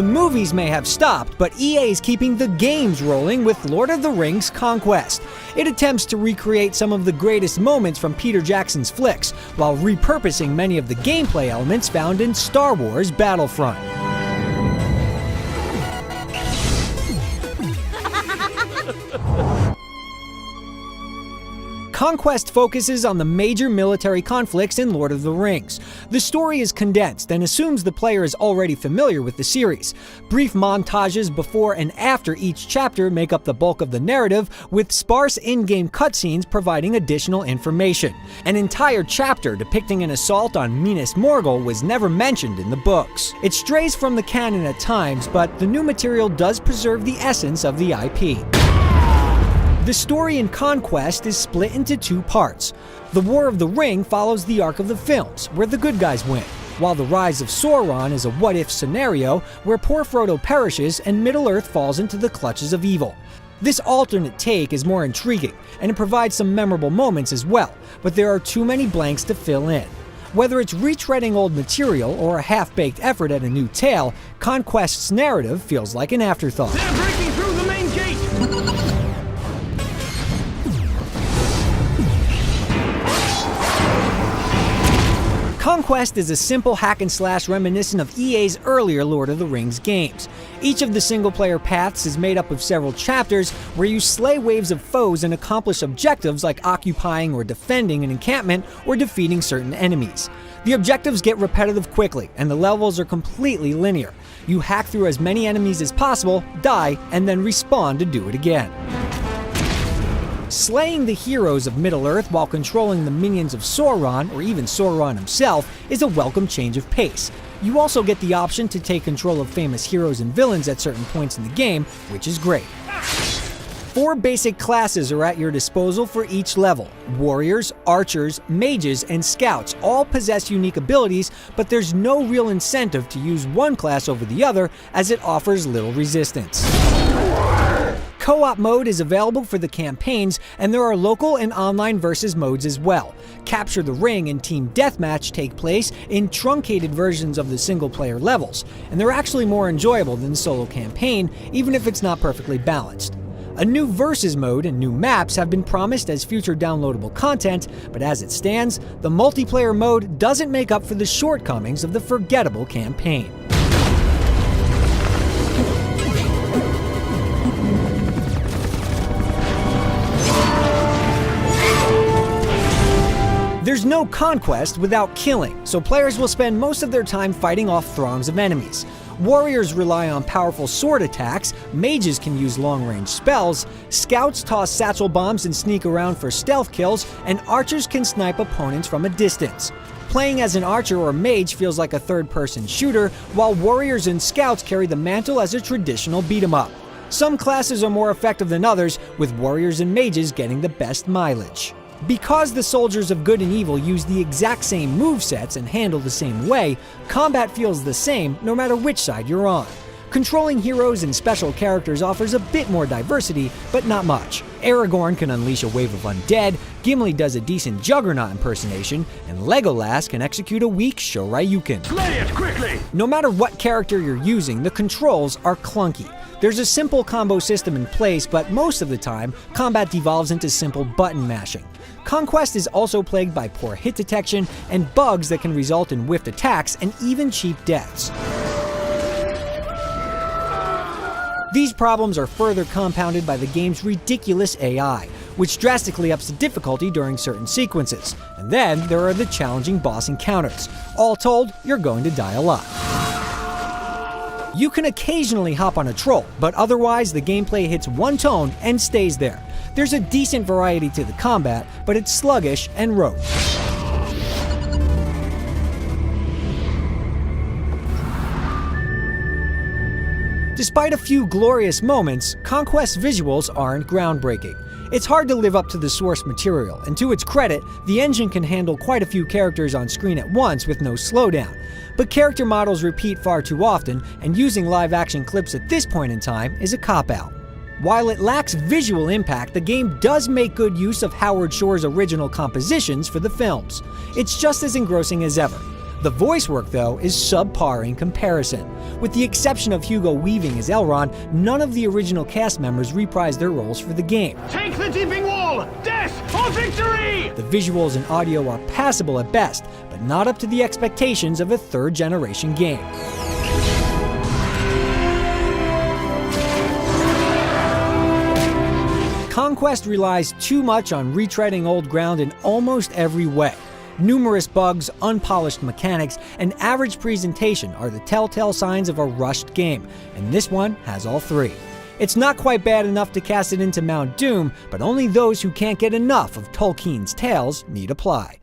The movies may have stopped, but EA is keeping the games rolling with Lord of the Rings Conquest. It attempts to recreate some of the greatest moments from Peter Jackson's flicks, while repurposing many of the gameplay elements found in Star Wars Battlefront. Conquest focuses on the major military conflicts in Lord of the Rings. The story is condensed and assumes the player is already familiar with the series. Brief montages before and after each chapter make up the bulk of the narrative, with sparse in-game cutscenes providing additional information. An entire chapter depicting an assault on Minas Morgul was never mentioned in the books. It strays from the canon at times, but the new material does preserve the essence of the IP. The story in Conquest is split into two parts. The War of the Ring follows the arc of the films, where the good guys win, while the Rise of Sauron is a what-if scenario where poor Frodo perishes and Middle-earth falls into the clutches of evil. This alternate take is more intriguing, and it provides some memorable moments as well, but there are too many blanks to fill in. Whether it's retreading old material or a half-baked effort at a new tale, Conquest's narrative feels like an afterthought. They're breaking through the main gate! Conquest is a simple hack-and-slash reminiscent of EA's earlier Lord of the Rings games. Each of the single-player paths is made up of several chapters where you slay waves of foes and accomplish objectives like occupying or defending an encampment or defeating certain enemies. The objectives get repetitive quickly, and the levels are completely linear. You hack through as many enemies as possible, die, and then respawn to do it again. Slaying the heroes of Middle-earth while controlling the minions of Sauron, or even Sauron himself, is a welcome change of pace. You also get the option to take control of famous heroes and villains at certain points in the game, which is great. 4 basic classes are at your disposal for each level. Warriors, archers, mages, and scouts all possess unique abilities, but there's no real incentive to use one class over the other, as it offers little resistance. Co-op mode is available for the campaigns, and there are local and online versus modes as well. Capture the Ring and Team Deathmatch take place in truncated versions of the single-player levels, and they're actually more enjoyable than the solo campaign, even if it's not perfectly balanced. A new versus mode and new maps have been promised as future downloadable content, but as it stands, the multiplayer mode doesn't make up for the shortcomings of the forgettable campaign. There's no conquest without killing, so players will spend most of their time fighting off throngs of enemies. Warriors rely on powerful sword attacks, mages can use long-range spells, scouts toss satchel bombs and sneak around for stealth kills, and archers can snipe opponents from a distance. Playing as an archer or mage feels like a third-person shooter, while warriors and scouts carry the mantle as a traditional beat-em-up. Some classes are more effective than others, with warriors and mages getting the best mileage. Because the soldiers of good and evil use the exact same movesets and handle the same way, combat feels the same no matter which side you're on. Controlling heroes and special characters offers a bit more diversity, but not much. Aragorn can unleash a wave of undead, Gimli does a decent Juggernaut impersonation, and Legolas can execute a weak Shoryuken. Slay it quickly! No matter what character you're using, the controls are clunky. There's a simple combo system in place, but most of the time, combat devolves into simple button mashing. Conquest is also plagued by poor hit detection and bugs that can result in whiffed attacks and even cheap deaths. These problems are further compounded by the game's ridiculous AI, which drastically ups the difficulty during certain sequences. And then there are the challenging boss encounters. All told, you're going to die a lot. You can occasionally hop on a troll, but otherwise the gameplay hits one tone and stays there. There's a decent variety to the combat, but it's sluggish and rote. Despite a few glorious moments, Conquest's visuals aren't groundbreaking. It's hard to live up to the source material, and to its credit, the engine can handle quite a few characters on screen at once with no slowdown. But character models repeat far too often, and using live-action clips at this point in time is a cop-out. While it lacks visual impact, the game does make good use of Howard Shore's original compositions for the films. It's just as engrossing as ever. The voice work, though, is subpar in comparison. With the exception of Hugo Weaving as Elrond, none of the original cast members reprised their roles for the game. Take the Deeping Wall! Death or victory! The visuals and audio are passable at best, but not up to the expectations of a third-generation game. Conquest relies too much on retreading old ground in almost every way. Numerous bugs, unpolished mechanics, and average presentation are the telltale signs of a rushed game, and this one has all three. It's not quite bad enough to cast it into Mount Doom, but only those who can't get enough of Tolkien's tales need apply.